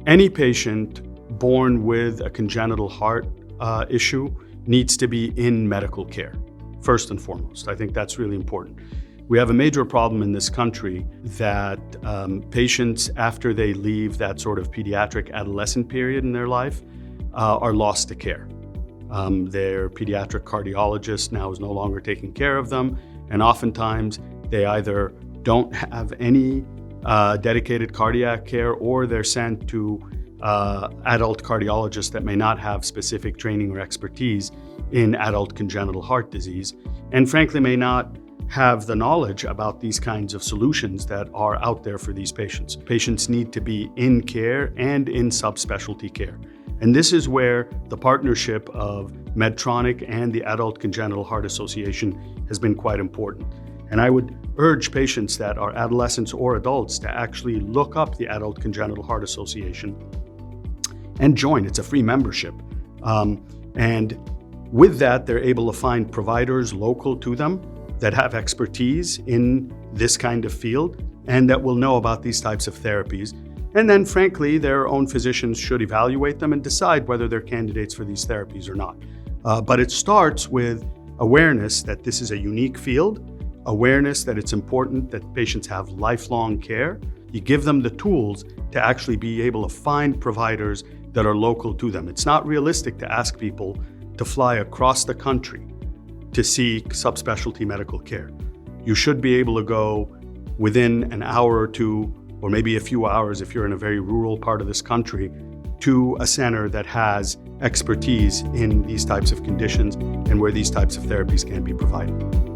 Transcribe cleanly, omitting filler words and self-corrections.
Any patient born with a congenital heart issue needs to be in medical care, first and foremost. I think that's really important. We have a major problem in this country that patients, after they leave that sort of pediatric adolescent period in their life, are lost to care. Their pediatric cardiologist now is no longer taking care of them, and oftentimes they either don't have any dedicated cardiac care, or they're sent to adult cardiologists that may not have specific training or expertise in adult congenital heart disease, and frankly may not have the knowledge about these kinds of solutions that are out there for these patients. Patients need to be in care and in subspecialty care. And this is where the partnership of Medtronic and the Adult Congenital Heart Association has been quite important. And I would urge patients that are adolescents or adults to actually look up the Adult Congenital Heart Association and join. It's a free membership. And with that, they're able to find providers local to them that have expertise in this kind of field and that will know about these types of therapies. And then, frankly, their own physicians should evaluate them and decide whether they're candidates for these therapies or not. But it starts with awareness that this is a unique field, awareness that it's important that patients have lifelong care. You give them the tools to actually be able to find providers that are local to them. It's not realistic to ask people to fly across the country to seek subspecialty medical care. You should be able to go within an hour or two, or maybe a few hours if you're in a very rural part of this country, to a center that has expertise in these types of conditions and where these types of therapies can be provided.